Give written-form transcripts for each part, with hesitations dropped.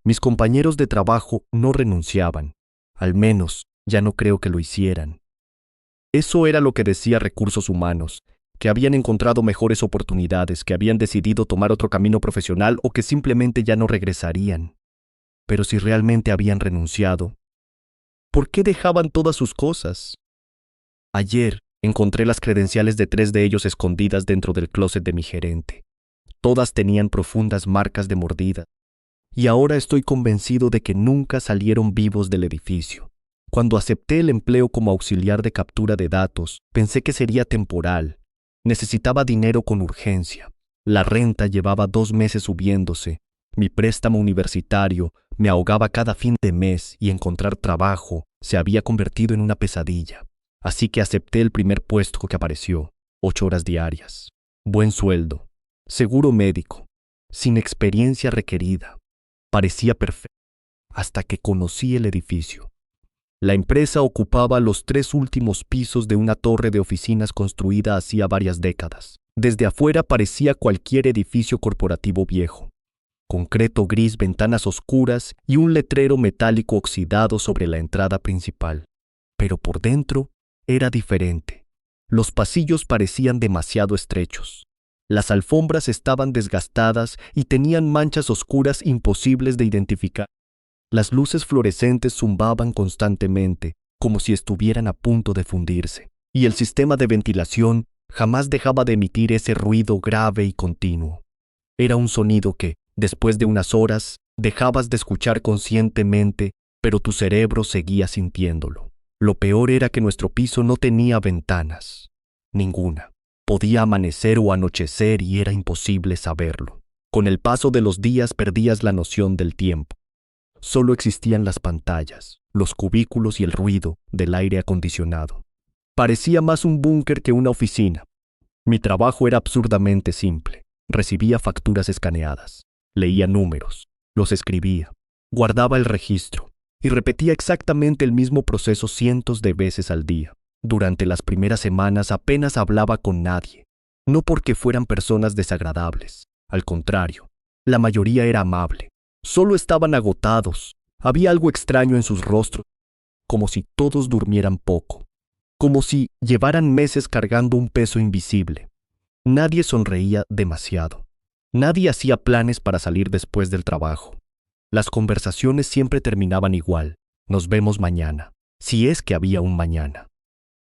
Mis compañeros de trabajo no renunciaban. Al menos, ya no creo que lo hicieran. Eso era lo que decía Recursos Humanos, que habían encontrado mejores oportunidades, que habían decidido tomar otro camino profesional o que simplemente ya no regresarían. Pero si realmente habían renunciado, ¿por qué dejaban todas sus cosas? Ayer encontré las credenciales de 3 de ellos escondidas dentro del closet de mi gerente. Todas tenían profundas marcas de mordida. Y ahora estoy convencido de que nunca salieron vivos del edificio. Cuando acepté el empleo como auxiliar de captura de datos, pensé que sería temporal. Necesitaba dinero con urgencia. La renta llevaba 2 meses subiéndose. Mi préstamo universitario me ahogaba cada fin de mes y encontrar trabajo se había convertido en una pesadilla. Así que acepté el primer puesto que apareció, 8 horas diarias. Buen sueldo, seguro médico, sin experiencia requerida. Parecía perfecto, hasta que conocí el edificio. La empresa ocupaba los 3 últimos pisos de una torre de oficinas construida hacía varias décadas. Desde afuera parecía cualquier edificio corporativo viejo. Concreto gris, ventanas oscuras y un letrero metálico oxidado sobre la entrada principal. Pero por dentro era diferente. Los pasillos parecían demasiado estrechos. Las alfombras estaban desgastadas y tenían manchas oscuras imposibles de identificar. Las luces fluorescentes zumbaban constantemente, como si estuvieran a punto de fundirse, y el sistema de ventilación jamás dejaba de emitir ese ruido grave y continuo. Era un sonido que, después de unas horas, dejabas de escuchar conscientemente, pero tu cerebro seguía sintiéndolo. Lo peor era que nuestro piso no tenía ventanas. Ninguna. Podía amanecer o anochecer y era imposible saberlo. Con el paso de los días perdías la noción del tiempo. Solo existían las pantallas, los cubículos y el ruido del aire acondicionado. Parecía más un búnker que una oficina. Mi trabajo era absurdamente simple. Recibía facturas escaneadas, leía números, los escribía, guardaba el registro y repetía exactamente el mismo proceso cientos de veces al día. Durante las primeras semanas apenas hablaba con nadie, no porque fueran personas desagradables. Al contrario, la mayoría era amable. Solo estaban agotados. Había algo extraño en sus rostros, como si todos durmieran poco, como si llevaran meses cargando un peso invisible. Nadie sonreía demasiado. Nadie hacía planes para salir después del trabajo. Las conversaciones siempre terminaban igual. Nos vemos mañana, si es que había un mañana.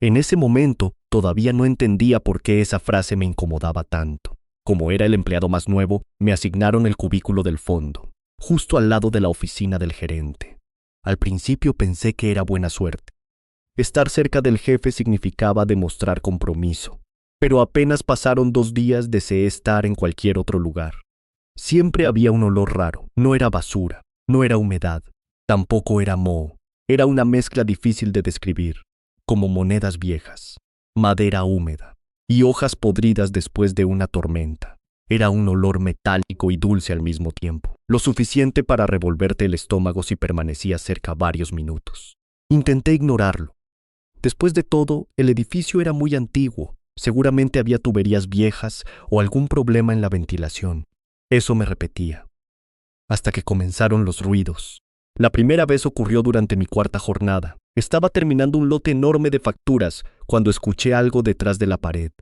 En ese momento todavía no entendía por qué esa frase me incomodaba tanto. Como era el empleado más nuevo, me asignaron el cubículo del fondo, justo al lado de la oficina del gerente. Al principio pensé que era buena suerte. Estar cerca del jefe significaba demostrar compromiso, pero apenas pasaron 2 días deseé estar en cualquier otro lugar. Siempre había un olor raro. No era basura, no era humedad, tampoco era moho. Era una mezcla difícil de describir, como monedas viejas, madera húmeda y hojas podridas después de una tormenta. Era un olor metálico y dulce al mismo tiempo, lo suficiente para revolverte el estómago si permanecías cerca varios minutos. Intenté ignorarlo. Después de todo, el edificio era muy antiguo. Seguramente había tuberías viejas o algún problema en la ventilación. Eso me repetía. Hasta que comenzaron los ruidos. La primera vez ocurrió durante mi 4ª jornada. Estaba terminando un lote enorme de facturas cuando escuché algo detrás de la pared.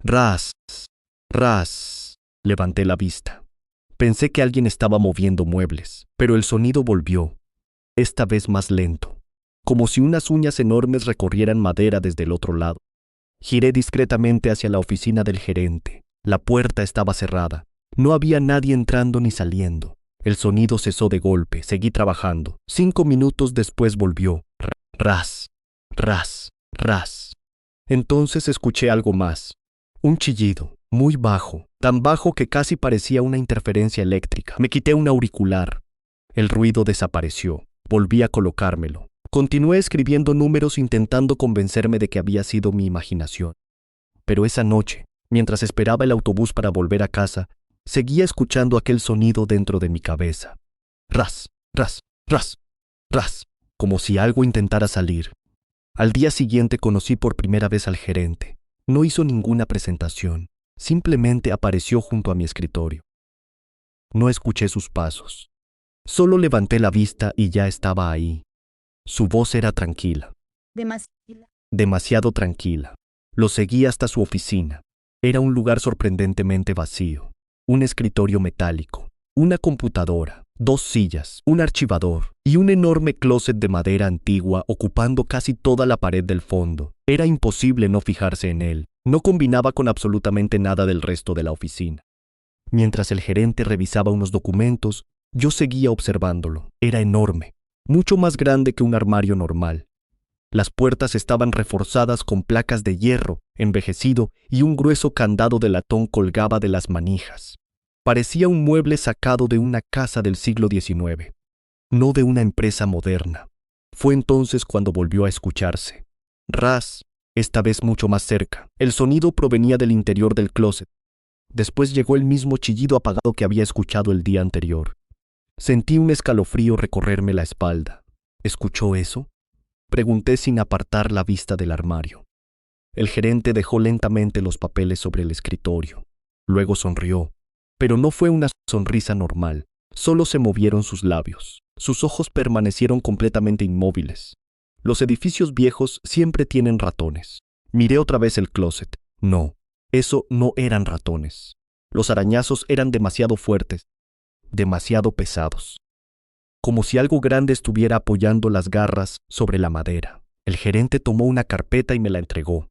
Ras, ras. Levanté la vista. Pensé que alguien estaba moviendo muebles, pero el sonido volvió, esta vez más lento, como si unas uñas enormes recorrieran madera desde el otro lado. Giré discretamente hacia la oficina del gerente. La puerta estaba cerrada. No había nadie entrando ni saliendo. El sonido cesó de golpe. Seguí trabajando. 5 minutos después volvió. Ras, ras, ras. Entonces escuché algo más. Un chillido, muy bajo, tan bajo que casi parecía una interferencia eléctrica. Me quité un auricular. El ruido desapareció. Volví a colocármelo. Continué escribiendo números intentando convencerme de que había sido mi imaginación. Pero esa noche, mientras esperaba el autobús para volver a casa, seguía escuchando aquel sonido dentro de mi cabeza. Ras, ras, ras, ras, como si algo intentara salir. Al día siguiente conocí por primera vez al gerente. No hizo ninguna presentación, simplemente apareció junto a mi escritorio. No escuché sus pasos. Solo levanté la vista y ya estaba ahí. Su voz era tranquila. Demasiado tranquila. Lo seguí hasta su oficina. Era un lugar sorprendentemente vacío. Un escritorio metálico, una computadora, 2 sillas, un archivador y un enorme closet de madera antigua ocupando casi toda la pared del fondo. Era imposible no fijarse en él. No combinaba con absolutamente nada del resto de la oficina. Mientras el gerente revisaba unos documentos, yo seguía observándolo. Era enorme, mucho más grande que un armario normal. Las puertas estaban reforzadas con placas de hierro envejecido y un grueso candado de latón colgaba de las manijas. Parecía un mueble sacado de una casa del siglo XIX, no de una empresa moderna. Fue entonces cuando volvió a escucharse. Ras, esta vez mucho más cerca. El sonido provenía del interior del closet. Después llegó el mismo chillido apagado que había escuchado el día anterior. Sentí un escalofrío recorrerme la espalda. ¿Escuchó eso? Pregunté sin apartar la vista del armario. El gerente dejó lentamente los papeles sobre el escritorio. Luego sonrió, pero no fue una sonrisa normal. Solo se movieron sus labios. Sus ojos permanecieron completamente inmóviles. Los edificios viejos siempre tienen ratones. Miré otra vez el closet. No, eso no eran ratones. Los arañazos eran demasiado fuertes, demasiado pesados. Como si algo grande estuviera apoyando las garras sobre la madera. El gerente tomó una carpeta y me la entregó.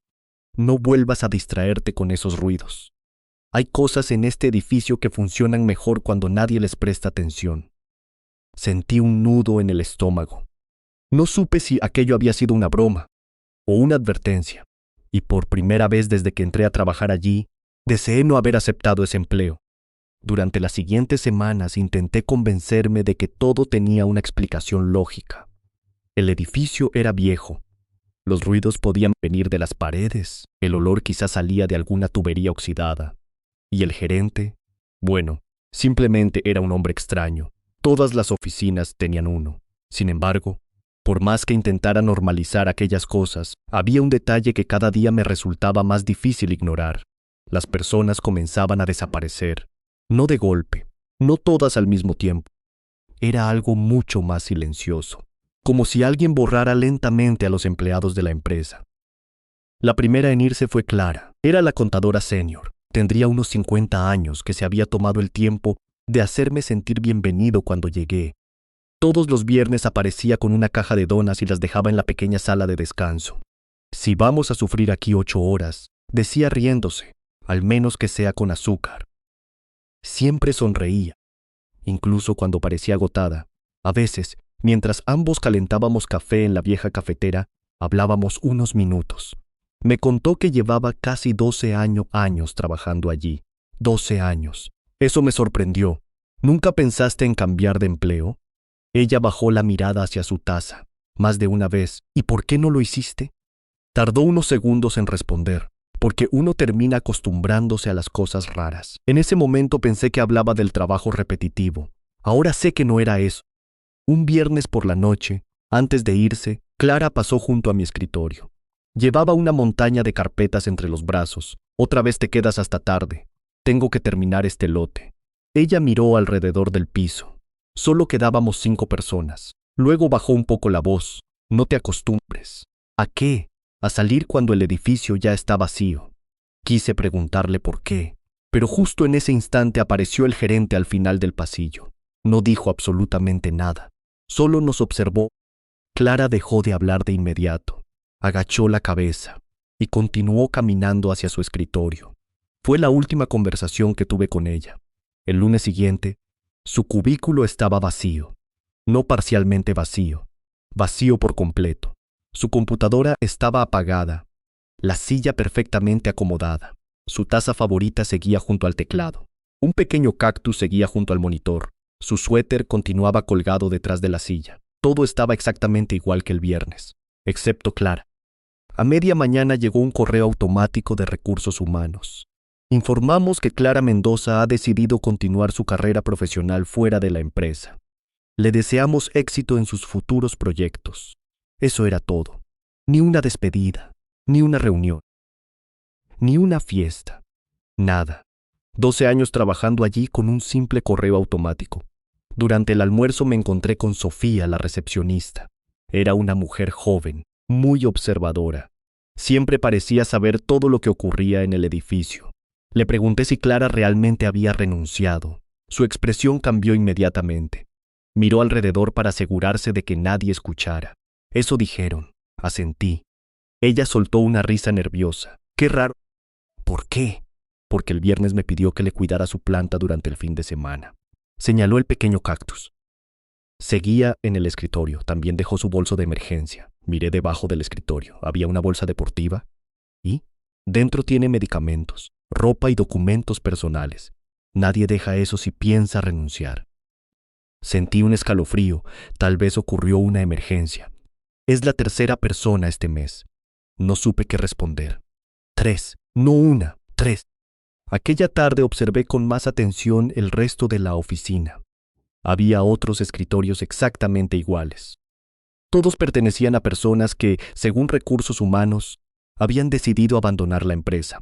No vuelvas a distraerte con esos ruidos. Hay cosas en este edificio que funcionan mejor cuando nadie les presta atención. Sentí un nudo en el estómago. No supe si aquello había sido una broma o una advertencia, y por primera vez desde que entré a trabajar allí, deseé no haber aceptado ese empleo. Durante las siguientes semanas intenté convencerme de que todo tenía una explicación lógica. El edificio era viejo. Los ruidos podían venir de las paredes, el olor quizás salía de alguna tubería oxidada. Y el gerente, bueno, simplemente era un hombre extraño. Todas las oficinas tenían uno. Sin embargo, por más que intentara normalizar aquellas cosas, había un detalle que cada día me resultaba más difícil ignorar. Las personas comenzaban a desaparecer. No de golpe, no todas al mismo tiempo. Era algo mucho más silencioso, como si alguien borrara lentamente a los empleados de la empresa. La primera en irse fue Clara. Era la contadora senior. Tendría unos 50 años que se había tomado el tiempo de hacerme sentir bienvenido cuando llegué. Todos los viernes aparecía con una caja de donas y las dejaba en la pequeña sala de descanso. Si vamos a sufrir aquí 8 horas, decía riéndose, al menos que sea con azúcar. Siempre sonreía, incluso cuando parecía agotada. A veces, mientras ambos calentábamos café en la vieja cafetera, hablábamos unos minutos. Me contó que llevaba casi 12 años trabajando allí. 12 años. Eso me sorprendió. ¿Nunca pensaste en cambiar de empleo? Ella bajó la mirada hacia su taza, más de una vez. ¿Y por qué no lo hiciste? Tardó unos segundos en responder. Porque uno termina acostumbrándose a las cosas raras. En ese momento pensé que hablaba del trabajo repetitivo. Ahora sé que no era eso. Un viernes por la noche, antes de irse, Clara pasó junto a mi escritorio. Llevaba una montaña de carpetas entre los brazos. Otra vez te quedas hasta tarde. Tengo que terminar este lote. Ella miró alrededor del piso. Solo quedábamos 5 personas. Luego bajó un poco la voz. No te acostumbres. ¿A qué? A salir cuando el edificio ya está vacío. Quise preguntarle por qué, pero justo en ese instante apareció el gerente al final del pasillo. No dijo absolutamente nada, solo nos observó. Clara dejó de hablar de inmediato, agachó la cabeza y continuó caminando hacia su escritorio. Fue la última conversación que tuve con ella. El lunes siguiente, su cubículo estaba vacío, no parcialmente vacío, vacío por completo. Su computadora estaba apagada, la silla perfectamente acomodada. Su taza favorita seguía junto al teclado. Un pequeño cactus seguía junto al monitor. Su suéter continuaba colgado detrás de la silla. Todo estaba exactamente igual que el viernes, excepto Clara. A media mañana llegó un correo automático de recursos humanos. Informamos que Clara Mendoza ha decidido continuar su carrera profesional fuera de la empresa. Le deseamos éxito en sus futuros proyectos. Eso era todo. Ni una despedida, ni una reunión, ni una fiesta. Nada. 12 años trabajando allí con un simple correo automático. Durante el almuerzo me encontré con Sofía, la recepcionista. Era una mujer joven, muy observadora. Siempre parecía saber todo lo que ocurría en el edificio. Le pregunté si Clara realmente había renunciado. Su expresión cambió inmediatamente. Miró alrededor para asegurarse de que nadie escuchara. Eso dijeron. Asentí. Ella soltó una risa nerviosa. ¡Qué raro! ¿Por qué? Porque el viernes me pidió que le cuidara su planta durante el fin de semana. Señaló el pequeño cactus. Seguía en el escritorio. También dejó su bolso de emergencia. Miré debajo del escritorio. Había una bolsa deportiva. ¿Y? Dentro tiene medicamentos, ropa y documentos personales. Nadie deja eso si piensa renunciar. Sentí un escalofrío. Tal vez ocurrió una emergencia. Es la tercera persona este mes. No supe qué responder. 3, no una, 3. Aquella tarde observé con más atención el resto de la oficina. Había otros escritorios exactamente iguales. Todos pertenecían a personas que, según recursos humanos, habían decidido abandonar la empresa.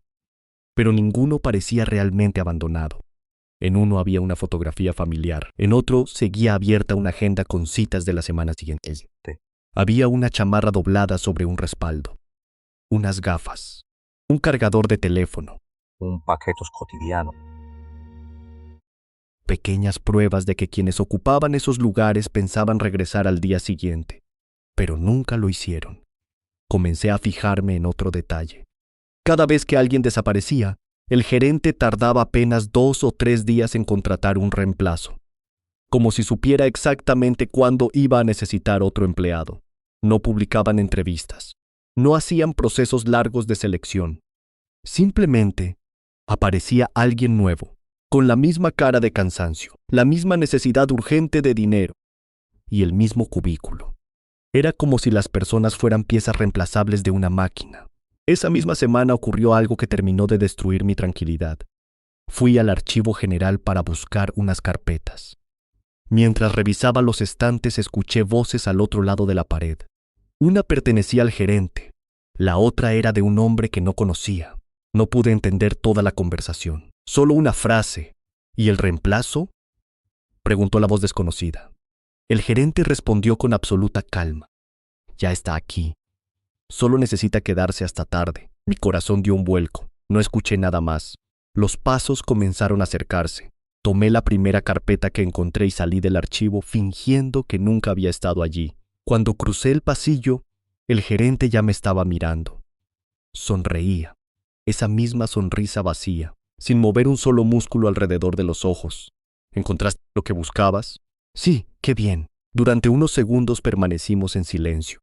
Pero ninguno parecía realmente abandonado. En uno había una fotografía familiar, en otro seguía abierta una agenda con citas de la semana siguiente. Había una chamarra doblada sobre un respaldo, unas gafas, un cargador de teléfono, un paquetos cotidiano. Pequeñas pruebas de que quienes ocupaban esos lugares pensaban regresar al día siguiente, pero nunca lo hicieron. Comencé a fijarme en otro detalle. Cada vez que alguien desaparecía, el gerente tardaba apenas 2 o 3 días en contratar un reemplazo, como si supiera exactamente cuándo iba a necesitar otro empleado. No publicaban entrevistas, no hacían procesos largos de selección. Simplemente aparecía alguien nuevo, con la misma cara de cansancio, la misma necesidad urgente de dinero y el mismo cubículo. Era como si las personas fueran piezas reemplazables de una máquina. Esa misma semana ocurrió algo que terminó de destruir mi tranquilidad. Fui al archivo general para buscar unas carpetas. Mientras revisaba los estantes, escuché voces al otro lado de la pared. Una pertenecía al gerente, la otra era de un hombre que no conocía. No pude entender toda la conversación, solo una frase. ¿Y el reemplazo?, preguntó la voz desconocida. El gerente respondió con absoluta calma. Ya está aquí. Solo necesita quedarse hasta tarde. Mi corazón dio un vuelco. No escuché nada más. Los pasos comenzaron a acercarse. Tomé la primera carpeta que encontré y salí del archivo fingiendo que nunca había estado allí. Cuando crucé el pasillo, el gerente ya me estaba mirando. Sonreía. Esa misma sonrisa vacía, sin mover un solo músculo alrededor de los ojos. ¿Encontraste lo que buscabas? Sí, qué bien. Durante unos segundos permanecimos en silencio.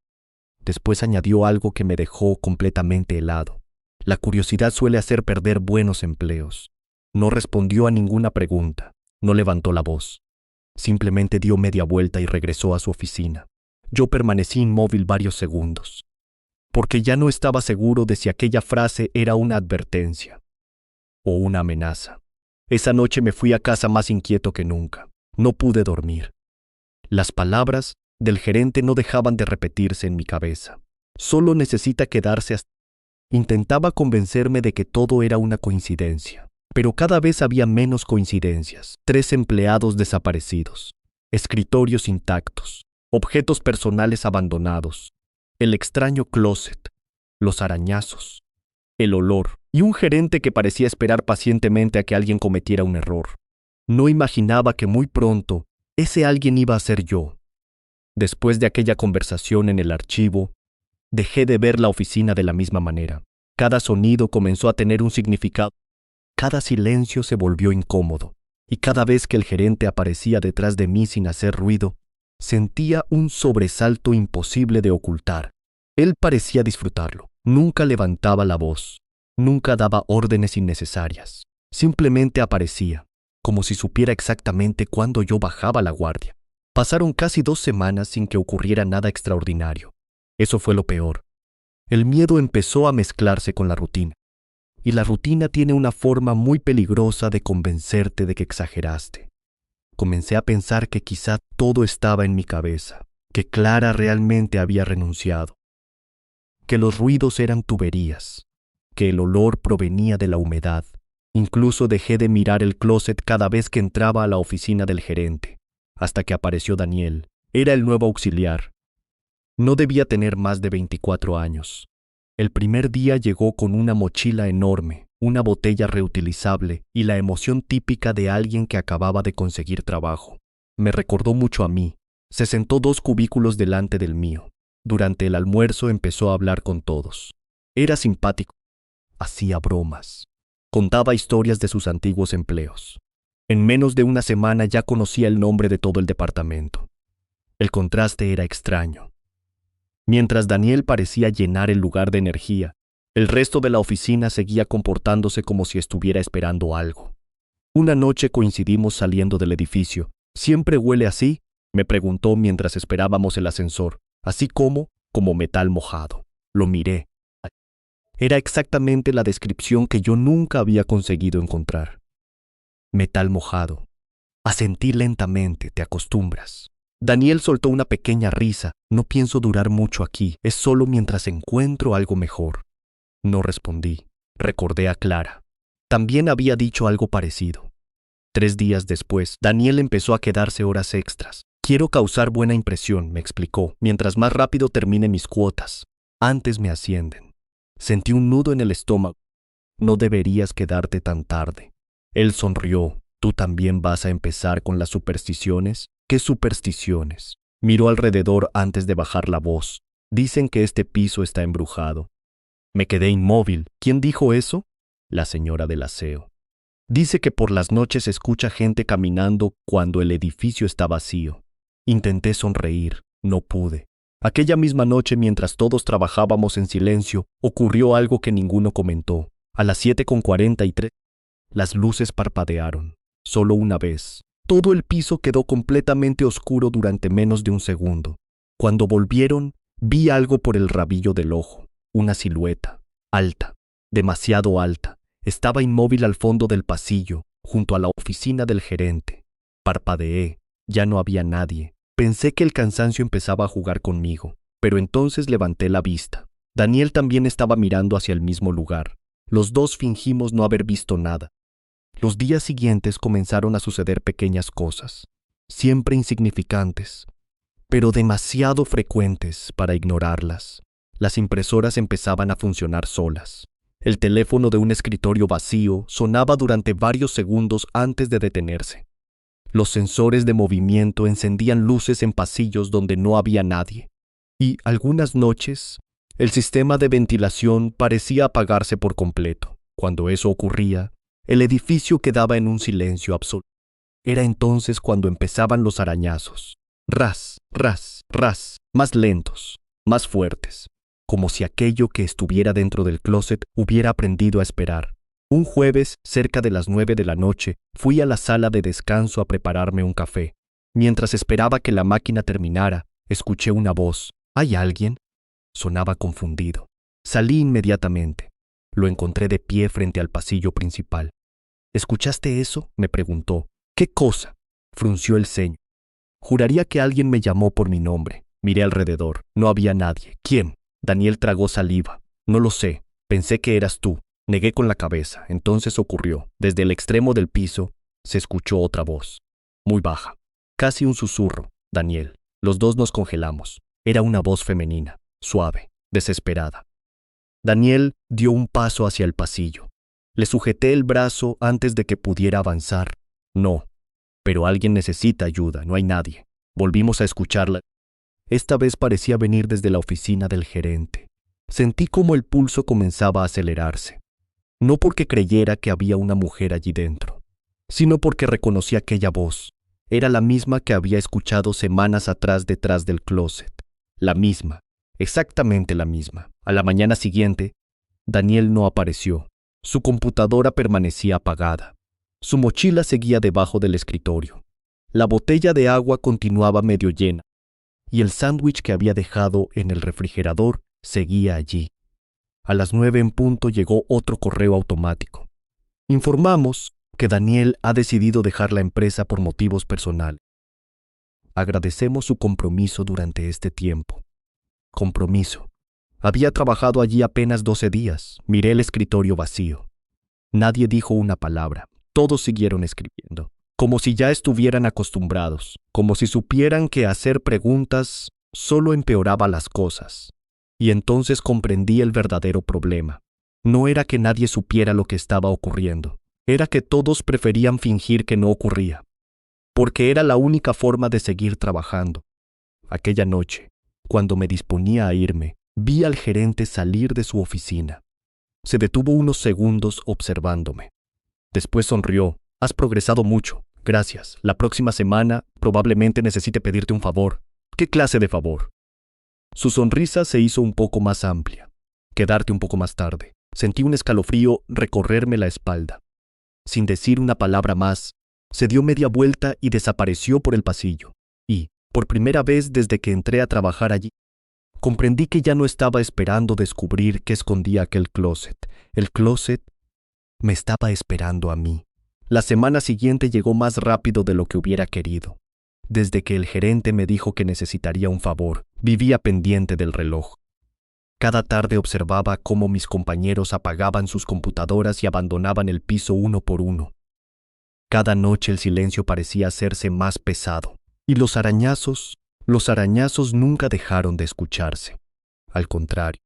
Después añadió algo que me dejó completamente helado. La curiosidad suele hacer perder buenos empleos. No respondió a ninguna pregunta, no levantó la voz. Simplemente dio media vuelta y regresó a su oficina. Yo permanecí inmóvil varios segundos, porque ya no estaba seguro de si aquella frase era una advertencia o una amenaza. Esa noche me fui a casa más inquieto que nunca. No pude dormir. Las palabras del gerente no dejaban de repetirse en mi cabeza. Solo necesita quedarse hasta... Intentaba convencerme de que todo era una coincidencia, pero cada vez había menos coincidencias. 3 empleados desaparecidos, escritorios intactos, objetos personales abandonados, el extraño closet, los arañazos, el olor y un gerente que parecía esperar pacientemente a que alguien cometiera un error. No imaginaba que muy pronto ese alguien iba a ser yo. Después de aquella conversación en el archivo, dejé de ver la oficina de la misma manera. Cada sonido comenzó a tener un significado. Cada silencio se volvió incómodo, y cada vez que el gerente aparecía detrás de mí sin hacer ruido, sentía un sobresalto imposible de ocultar. Él parecía disfrutarlo. Nunca levantaba la voz, nunca daba órdenes innecesarias. Simplemente aparecía, como si supiera exactamente cuándo yo bajaba la guardia. Pasaron casi 2 semanas sin que ocurriera nada extraordinario. Eso fue lo peor. El miedo empezó a mezclarse con la rutina. Y la rutina tiene una forma muy peligrosa de convencerte de que exageraste. Comencé a pensar que quizá todo estaba en mi cabeza, que Clara realmente había renunciado, que los ruidos eran tuberías, que el olor provenía de la humedad. Incluso dejé de mirar el closet cada vez que entraba a la oficina del gerente. hasta que apareció Daniel. Era el nuevo auxiliar. No debía tener más de 24 años. El primer día llegó con una mochila enorme, una botella reutilizable y la emoción típica de alguien que acababa de conseguir trabajo. Me recordó mucho a mí. Se sentó 2 cubículos delante del mío. Durante el almuerzo empezó a hablar con todos. Era simpático. Hacía bromas. Contaba historias de sus antiguos empleos. En menos de una semana ya conocía el nombre de todo el departamento. El contraste era extraño. Mientras Daniel parecía llenar el lugar de energía, el resto de la oficina seguía comportándose como si estuviera esperando algo. Una noche coincidimos saliendo del edificio. ¿Siempre huele así?, me preguntó mientras esperábamos el ascensor, así como metal mojado. Lo miré. Era exactamente la descripción que yo nunca había conseguido encontrar. Metal mojado. Asentí lentamente, te acostumbras. Daniel soltó una pequeña risa. No pienso durar mucho aquí, es solo mientras encuentro algo mejor. No respondí. Recordé a Clara. También había dicho algo parecido. 3 días después, Daniel empezó a quedarse horas extras. Quiero causar buena impresión, me explicó, mientras más rápido termine mis cuotas. Antes me ascienden. Sentí un nudo en el estómago. No deberías quedarte tan tarde. Él sonrió. ¿Tú también vas a empezar con las supersticiones? ¿Qué supersticiones? Miró alrededor antes de bajar la voz. Dicen que este piso está embrujado. Me quedé inmóvil. ¿Quién dijo eso? La señora del aseo. Dice que por las noches escucha gente caminando cuando el edificio está vacío. Intenté sonreír. No pude. Aquella misma noche, mientras todos trabajábamos en silencio, ocurrió algo que ninguno comentó. A las 7:43, las luces parpadearon. Solo una vez. Todo el piso quedó completamente oscuro durante menos de un segundo. Cuando volvieron, vi algo por el rabillo del ojo. Una silueta. Alta. Demasiado alta. Estaba inmóvil al fondo del pasillo, junto a la oficina del gerente. Parpadeé. Ya no había nadie. Pensé que el cansancio empezaba a jugar conmigo, pero entonces levanté la vista. Daniel también estaba mirando hacia el mismo lugar. Los dos fingimos no haber visto nada. Los días siguientes comenzaron a suceder pequeñas cosas, siempre insignificantes, pero demasiado frecuentes para ignorarlas. Las impresoras empezaban a funcionar solas. El teléfono de un escritorio vacío sonaba durante varios segundos antes de detenerse. Los sensores de movimiento encendían luces en pasillos donde no había nadie. Y algunas noches, el sistema de ventilación parecía apagarse por completo. Cuando eso ocurría, el edificio quedaba en un silencio absoluto. Era entonces cuando empezaban los arañazos. Ras, ras, ras, más lentos, más fuertes, como si aquello que estuviera dentro del closet hubiera aprendido a esperar. Un jueves, cerca de las 9 de la noche, fui a la sala de descanso a prepararme un café. Mientras esperaba que la máquina terminara, escuché una voz. ¿Hay alguien? Sonaba confundido. Salí inmediatamente. Lo encontré de pie frente al pasillo principal. ¿Escuchaste eso?, me preguntó. ¿Qué cosa? Frunció el ceño. Juraría que alguien me llamó por mi nombre. Miré alrededor. No había nadie. ¿Quién? Daniel tragó saliva. No lo sé. Pensé que eras tú. Negué con la cabeza. Entonces ocurrió. Desde el extremo del piso se escuchó otra voz. Muy baja. Casi un susurro. Daniel. Los dos nos congelamos. Era una voz femenina. Suave. Desesperada. Daniel dio un paso hacia el pasillo. Le sujeté el brazo antes de que pudiera avanzar. No. Pero alguien necesita ayuda. No hay nadie. Volvimos a escucharla. Esta vez parecía venir desde la oficina del gerente. Sentí como el pulso comenzaba a acelerarse. No porque creyera que había una mujer allí dentro, sino porque reconocí aquella voz. Era la misma que había escuchado semanas atrás detrás del closet. La misma, exactamente la misma. A la mañana siguiente, Daniel no apareció. Su computadora permanecía apagada. Su mochila seguía debajo del escritorio. La botella de agua continuaba medio llena, y el sándwich que había dejado en el refrigerador seguía allí. A las 9 en punto llegó otro correo automático. Informamos que Daniel ha decidido dejar la empresa por motivos personales. Agradecemos su compromiso durante este tiempo. Compromiso. Había trabajado allí apenas 12 días. Miré el escritorio vacío. Nadie dijo una palabra. Todos siguieron escribiendo. como si ya estuvieran acostumbrados, como si supieran que hacer preguntas solo empeoraba las cosas. Y entonces comprendí el verdadero problema. No era que nadie supiera lo que estaba ocurriendo, era que todos preferían fingir que no ocurría, porque era la única forma de seguir trabajando. Aquella noche, cuando me disponía a irme, vi al gerente salir de su oficina. Se detuvo unos segundos observándome. Después sonrió. Has progresado mucho. Gracias. La próxima semana probablemente necesite pedirte un favor. ¿Qué clase de favor? Su sonrisa se hizo un poco más amplia. Quedarte un poco más tarde. Sentí un escalofrío recorrerme la espalda. Sin decir una palabra más, se dio media vuelta y desapareció por el pasillo. Y, por primera vez desde que entré a trabajar allí, comprendí que ya no estaba esperando descubrir qué escondía aquel closet. El closet me estaba esperando a mí. La semana siguiente llegó más rápido de lo que hubiera querido. Desde que el gerente me dijo que necesitaría un favor, vivía pendiente del reloj. Cada tarde observaba cómo mis compañeros apagaban sus computadoras y abandonaban el piso uno por uno. Cada noche el silencio parecía hacerse más pesado, y los arañazos nunca dejaron de escucharse. Al contrario,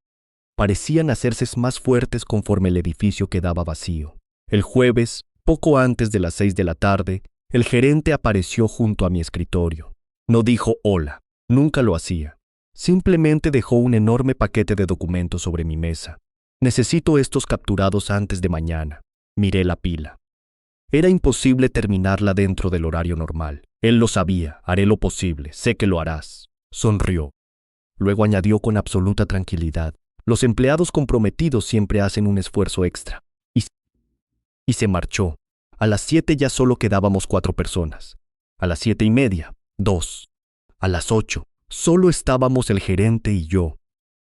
parecían hacerse más fuertes conforme el edificio quedaba vacío. El jueves, poco antes de las 6 de la tarde, el gerente apareció junto a mi escritorio. No dijo hola, nunca lo hacía. Simplemente dejó un enorme paquete de documentos sobre mi mesa. Necesito estos capturados antes de mañana. Miré la pila. Era imposible terminarla dentro del horario normal. Él lo sabía, haré lo posible, sé que lo harás. Sonrió. Luego añadió con absoluta tranquilidad, los empleados comprometidos siempre hacen un esfuerzo extra. Y se marchó. A las 7 ya solo quedábamos 4 personas. A las 7:30, 2. A las 8, solo estábamos el gerente y yo.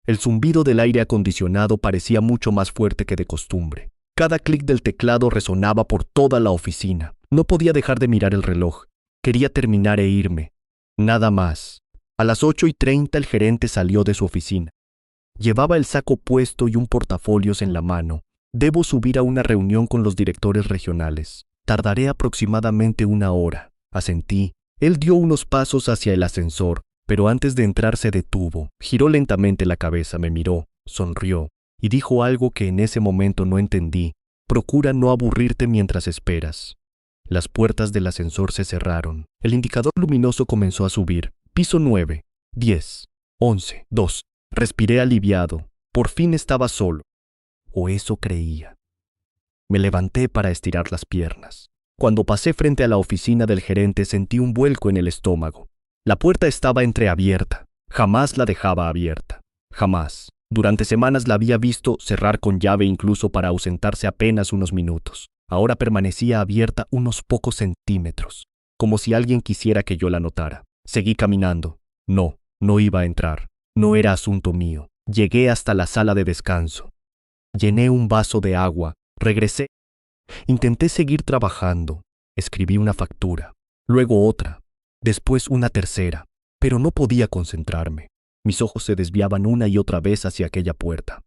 El zumbido del aire acondicionado parecía mucho más fuerte que de costumbre. Cada clic del teclado resonaba por toda la oficina. No podía dejar de mirar el reloj. Quería terminar e irme. Nada más. A las 8:30 el gerente salió de su oficina. Llevaba el saco puesto y un portafolios en la mano. Debo subir a una reunión con los directores regionales. Tardaré aproximadamente 1 hora. Asentí. Él dio unos pasos hacia el ascensor, pero antes de entrar se detuvo. Giró lentamente la cabeza, me miró, sonrió y dijo algo que en ese momento no entendí. Procura no aburrirte mientras esperas. Las puertas del ascensor se cerraron. El indicador luminoso comenzó a subir. Piso 9, 10, 11, 2. Respiré aliviado. Por fin estaba solo. O eso creía. Me levanté para estirar las piernas. Cuando pasé frente a la oficina del gerente sentí un vuelco en el estómago. La puerta estaba entreabierta. Jamás la dejaba abierta. Jamás. Durante semanas la había visto cerrar con llave incluso para ausentarse apenas unos minutos. Ahora permanecía abierta unos pocos centímetros, como si alguien quisiera que yo la notara. Seguí caminando. No iba a entrar. No era asunto mío. Llegué hasta la sala de descanso. Llené un vaso de agua. Regresé. Intenté seguir trabajando. Escribí una factura. Luego otra. Después una tercera. Pero no podía concentrarme. Mis ojos se desviaban una y otra vez hacia aquella puerta.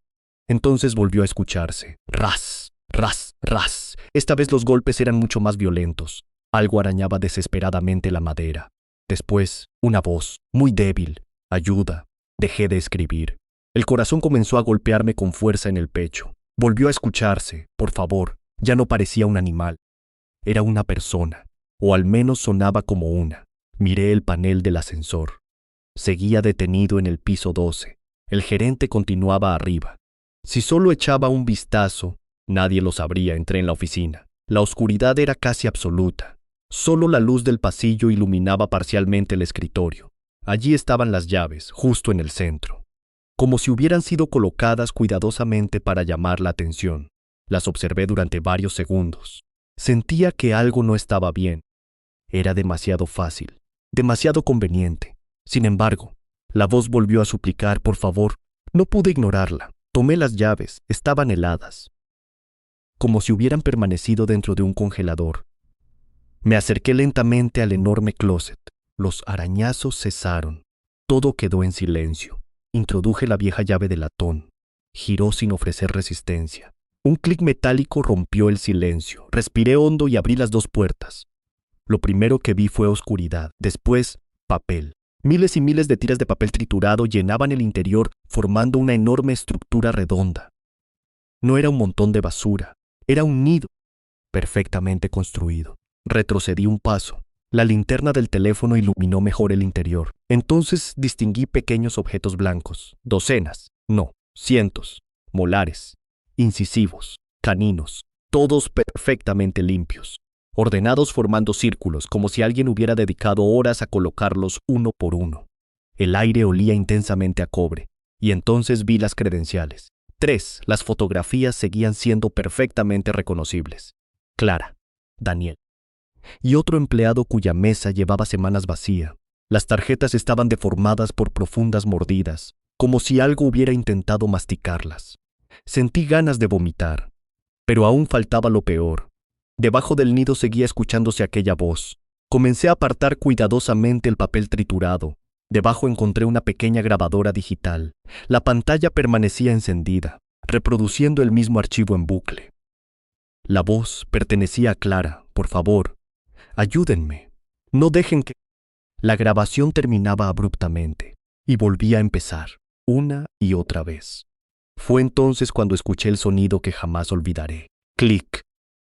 Entonces volvió a escucharse. Ras, ras, ras. Esta vez los golpes eran mucho más violentos. Algo arañaba desesperadamente la madera. Después, una voz, muy débil. Ayuda. Dejé de escribir. El corazón comenzó a golpearme con fuerza en el pecho. Volvió a escucharse. Por favor, ya no parecía un animal. Era una persona, o al menos sonaba como una. Miré el panel del ascensor. Seguía detenido en el piso 12. El gerente continuaba arriba. Si solo echaba un vistazo, nadie lo sabría. Entré en la oficina. La oscuridad era casi absoluta. Solo la luz del pasillo iluminaba parcialmente el escritorio. Allí estaban las llaves, justo en el centro, como si hubieran sido colocadas cuidadosamente para llamar la atención. Las observé durante varios segundos. Sentía que algo no estaba bien. Era demasiado fácil, demasiado conveniente. Sin embargo, la voz volvió a suplicar, por favor. No pude ignorarla. Tomé las llaves, estaban heladas, como si hubieran permanecido dentro de un congelador. Me acerqué lentamente al enorme closet. Los arañazos cesaron. Todo quedó en silencio. Introduje la vieja llave de latón. Giró sin ofrecer resistencia. Un clic metálico rompió el silencio. Respiré hondo y abrí las 2 puertas. Lo primero que vi fue oscuridad, después papel. Miles y miles de tiras de papel triturado llenaban el interior formando una enorme estructura redonda. No era un montón de basura, era un nido perfectamente construido. Retrocedí un paso. La linterna del teléfono iluminó mejor el interior. Entonces distinguí pequeños objetos blancos, docenas, no, cientos, molares, incisivos, caninos, todos perfectamente limpios, ordenados formando círculos como si alguien hubiera dedicado horas a colocarlos uno por uno. El aire olía intensamente a cobre, y entonces vi las credenciales. 3. Las fotografías seguían siendo perfectamente reconocibles. Clara, Daniel. Y otro empleado cuya mesa llevaba semanas vacía. Las tarjetas estaban deformadas por profundas mordidas, como si algo hubiera intentado masticarlas. Sentí ganas de vomitar, pero aún faltaba lo peor. Debajo del nido seguía escuchándose aquella voz. Comencé a apartar cuidadosamente el papel triturado. Debajo encontré una pequeña grabadora digital. La pantalla permanecía encendida, reproduciendo el mismo archivo en bucle. La voz pertenecía a Clara. Por favor, ayúdenme. No dejen que... La grabación terminaba abruptamente y volvía a empezar, una y otra vez. Fue entonces cuando escuché el sonido que jamás olvidaré. Clic.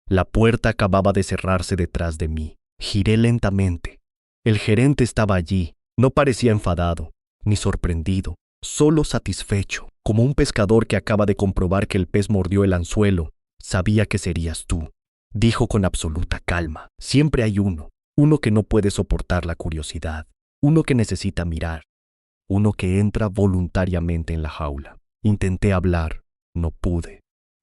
La puerta acababa de cerrarse detrás de mí. Giré lentamente. El gerente estaba allí. No parecía enfadado, ni sorprendido, solo satisfecho, como un pescador que acaba de comprobar que el pez mordió el anzuelo. Sabía que serías tú, dijo con absoluta calma. Siempre hay uno que no puede soportar la curiosidad, uno que necesita mirar, uno que entra voluntariamente en la jaula. Intenté hablar, no pude.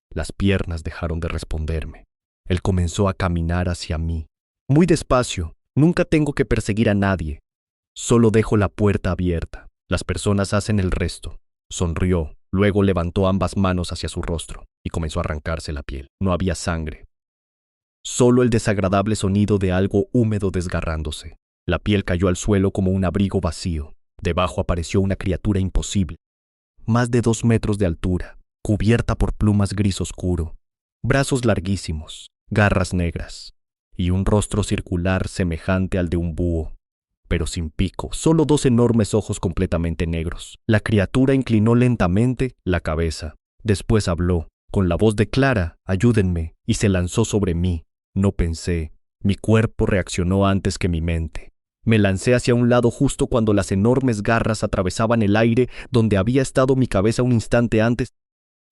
Las piernas dejaron de responderme. Él comenzó a caminar hacia mí. Muy despacio, nunca tengo que perseguir a nadie. Solo dejo la puerta abierta. Las personas hacen el resto. Sonrió, luego levantó ambas manos hacia su rostro y comenzó a arrancarse la piel. No había sangre. Solo el desagradable sonido de algo húmedo desgarrándose. La piel cayó al suelo como un abrigo vacío. Debajo apareció una criatura imposible. Más de 2 metros de altura, cubierta por plumas gris oscuro, brazos larguísimos, garras negras y un rostro circular semejante al de un búho, pero sin pico, solo 2 enormes ojos completamente negros. La criatura inclinó lentamente la cabeza. Después habló, con la voz de Clara, ayúdenme, y se lanzó sobre mí. No pensé. Mi cuerpo reaccionó antes que mi mente. Me lancé hacia un lado justo cuando las enormes garras atravesaban el aire donde había estado mi cabeza un instante antes.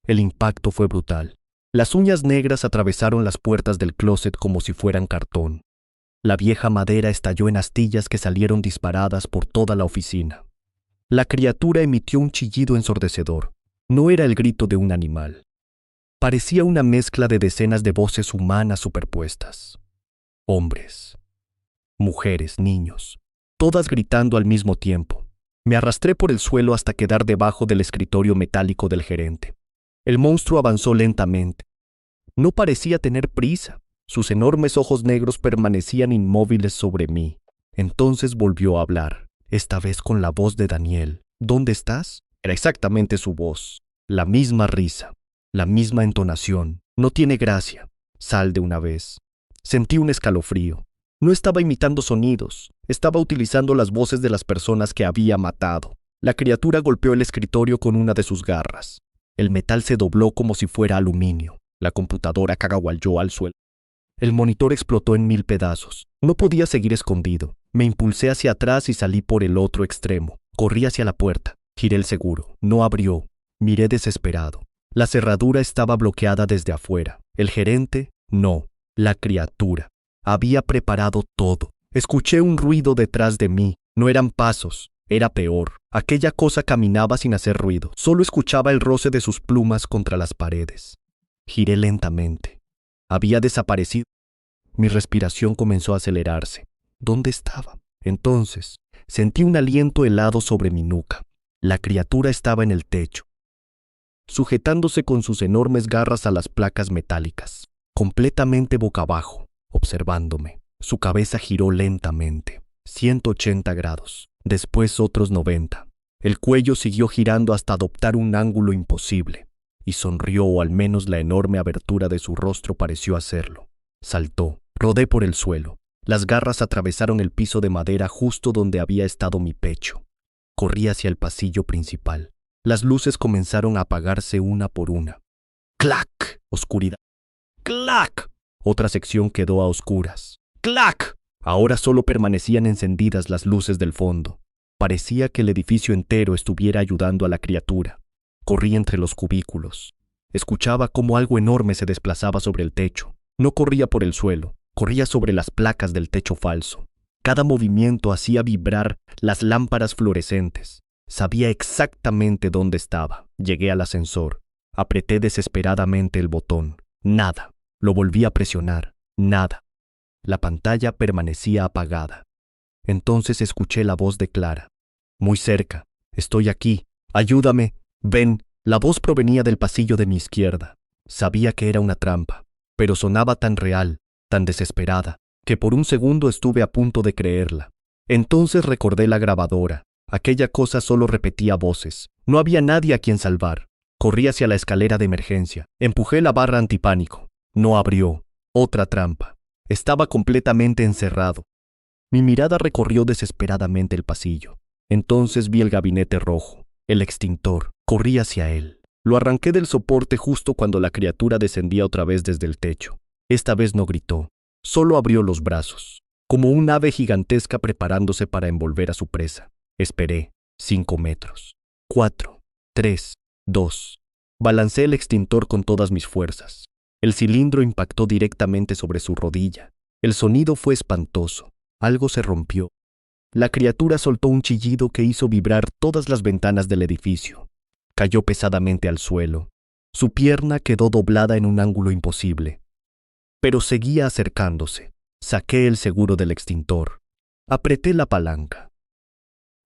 El impacto fue brutal. Las uñas negras atravesaron las puertas del closet como si fueran cartón. La vieja madera estalló en astillas que salieron disparadas por toda la oficina. La criatura emitió un chillido ensordecedor. No era el grito de un animal. Parecía una mezcla de decenas de voces humanas superpuestas. Hombres, mujeres, niños, todas gritando al mismo tiempo. Me arrastré por el suelo hasta quedar debajo del escritorio metálico del gerente. El monstruo avanzó lentamente. No parecía tener prisa. Sus enormes ojos negros permanecían inmóviles sobre mí. Entonces volvió a hablar, esta vez con la voz de Daniel. ¿Dónde estás? Era exactamente su voz. La misma risa, la misma entonación. No tiene gracia. Sal de una vez. Sentí un escalofrío. No estaba imitando sonidos. Estaba utilizando las voces de las personas que había matado. La criatura golpeó el escritorio con una de sus garras. El metal se dobló como si fuera aluminio. La computadora cacahuayó al suelo. El monitor explotó en 1000 pedazos. No podía seguir escondido. Me impulsé hacia atrás y salí por el otro extremo. Corrí hacia la puerta. Giré el seguro. No abrió. Miré desesperado. La cerradura estaba bloqueada desde afuera. El gerente, no. La criatura. Había preparado todo. Escuché un ruido detrás de mí. No eran pasos. Era peor. Aquella cosa caminaba sin hacer ruido. Solo escuchaba el roce de sus plumas contra las paredes. Giré lentamente. Había desaparecido. Mi respiración comenzó a acelerarse. ¿Dónde estaba? Entonces, sentí un aliento helado sobre mi nuca. La criatura estaba en el techo, sujetándose con sus enormes garras a las placas metálicas, completamente boca abajo, observándome. Su cabeza giró lentamente, 180 grados, después otros 90. El cuello siguió girando hasta adoptar un ángulo imposible, y sonrió, o al menos la enorme abertura de su rostro pareció hacerlo. Saltó. Rodé por el suelo. Las garras atravesaron el piso de madera justo donde había estado mi pecho. Corrí hacia el pasillo principal. Las luces comenzaron a apagarse una por una. ¡Clac! Oscuridad. ¡Clac! Otra sección quedó a oscuras. ¡Clac! Ahora solo permanecían encendidas las luces del fondo. Parecía que el edificio entero estuviera ayudando a la criatura. Corrí entre los cubículos. Escuchaba cómo algo enorme se desplazaba sobre el techo. No corría por el suelo, corría sobre las placas del techo falso. Cada movimiento hacía vibrar las lámparas fluorescentes. Sabía exactamente dónde estaba. Llegué al ascensor. Apreté desesperadamente el botón. Nada. Lo volví a presionar. Nada. La pantalla permanecía apagada. Entonces escuché la voz de Clara. Muy cerca. Estoy aquí. Ayúdame. Ven. La voz provenía del pasillo de mi izquierda. Sabía que era una trampa, pero sonaba tan real, tan desesperada, que por un segundo estuve a punto de creerla. Entonces recordé la grabadora. Aquella cosa solo repetía voces. No había nadie a quien salvar. Corrí hacia la escalera de emergencia. Empujé la barra antipánico. No abrió. Otra trampa. Estaba completamente encerrado. Mi mirada recorrió desesperadamente el pasillo. Entonces vi el gabinete rojo, el extintor. Corrí hacia él. Lo arranqué del soporte justo cuando la criatura descendía otra vez desde el techo. Esta vez no gritó, solo abrió los brazos, como un ave gigantesca preparándose para envolver a su presa. Esperé. 5 metros. 4, 3, 2. Balancé el extintor con todas mis fuerzas. El cilindro impactó directamente sobre su rodilla. El sonido fue espantoso. Algo se rompió. La criatura soltó un chillido que hizo vibrar todas las ventanas del edificio. Cayó pesadamente al suelo. Su pierna quedó doblada en un ángulo imposible. Pero seguía acercándose. Saqué el seguro del extintor. Apreté la palanca.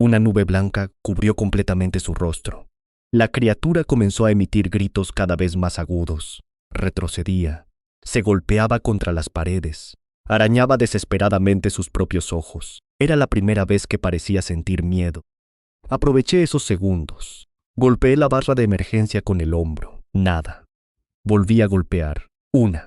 Una nube blanca cubrió completamente su rostro. La criatura comenzó a emitir gritos cada vez más agudos. Retrocedía. Se golpeaba contra las paredes. Arañaba desesperadamente sus propios ojos. Era la primera vez que parecía sentir miedo. Aproveché esos segundos. Golpeé la barra de emergencia con el hombro. Nada. Volví a golpear. 1,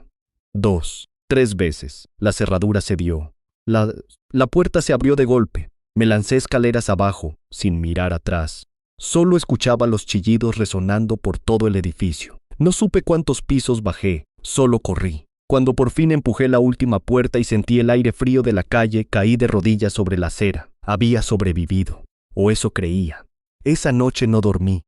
2, 3 veces. La cerradura cedió. La puerta se abrió de golpe. Me lancé escaleras abajo, sin mirar atrás. Solo escuchaba los chillidos resonando por todo el edificio. No supe cuántos pisos bajé, solo corrí. Cuando por fin empujé la última puerta y sentí el aire frío de la calle, caí de rodillas sobre la acera. Había sobrevivido, o eso creía. Esa noche no dormí.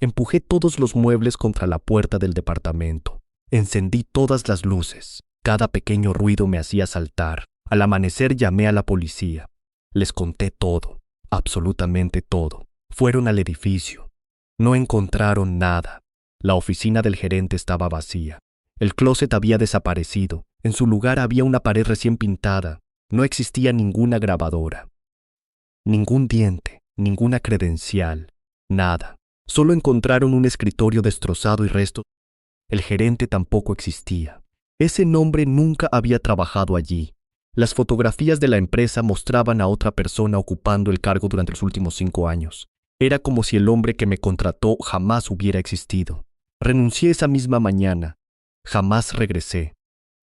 Empujé todos los muebles contra la puerta del departamento. Encendí todas las luces. Cada pequeño ruido me hacía saltar. Al amanecer llamé a la policía. Les conté todo, absolutamente todo. Fueron al edificio. No encontraron nada. La oficina del gerente estaba vacía. El closet había desaparecido. En su lugar había una pared recién pintada. No existía ninguna grabadora. Ningún diente, ninguna credencial, nada. Solo encontraron un escritorio destrozado y restos. El gerente tampoco existía. Ese nombre nunca había trabajado allí. Las fotografías de la empresa mostraban a otra persona ocupando el cargo durante los últimos 5 años. Era como si el hombre que me contrató jamás hubiera existido. Renuncié esa misma mañana. Jamás regresé.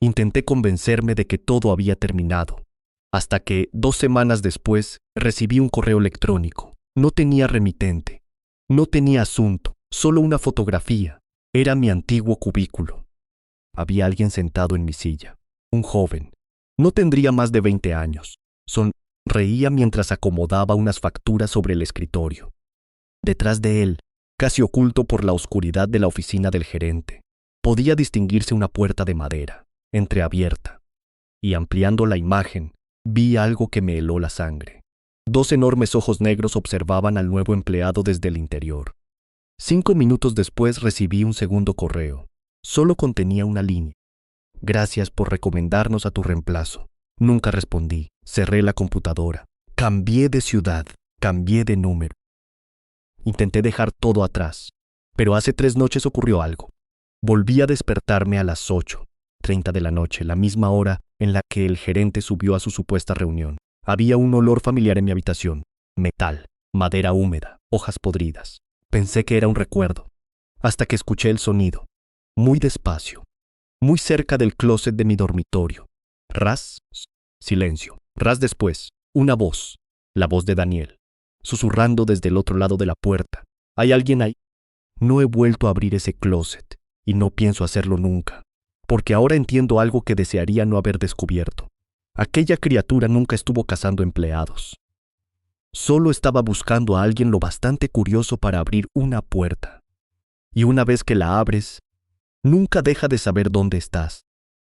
Intenté convencerme de que todo había terminado. Hasta que, 2 semanas después, recibí un correo electrónico. No tenía remitente. No tenía asunto. Solo una fotografía. Era mi antiguo cubículo. Había alguien sentado en mi silla. Un joven. No tendría más de 20 años. Sonreía mientras acomodaba unas facturas sobre el escritorio. Detrás de él, casi oculto por la oscuridad de la oficina del gerente, podía distinguirse una puerta de madera, entreabierta. Y ampliando la imagen, vi algo que me heló la sangre. 2 enormes ojos negros observaban al nuevo empleado desde el interior. 5 minutos después recibí un segundo correo. Solo contenía una línea. Gracias por recomendarnos a tu reemplazo. Nunca respondí. Cerré la computadora. Cambié de ciudad. Cambié de número. Intenté dejar todo atrás. Pero hace 3 noches ocurrió algo. Volví a despertarme a las 8:30 de la noche, la misma hora en la que el gerente subió a su supuesta reunión. Había un olor familiar en mi habitación. Metal, madera húmeda, hojas podridas. Pensé que era un recuerdo. Hasta que escuché el sonido. Muy despacio. Muy cerca del closet de mi dormitorio. Ras, Silencio. Ras después, una voz, la voz de Daniel, susurrando desde el otro lado de la puerta. ¿Hay alguien ahí? No he vuelto a abrir ese closet, y no pienso hacerlo nunca, porque ahora entiendo algo que desearía no haber descubierto. Aquella criatura nunca estuvo cazando empleados. Solo estaba buscando a alguien lo bastante curioso para abrir una puerta. Y una vez que la abres, nunca deja de saber dónde estás.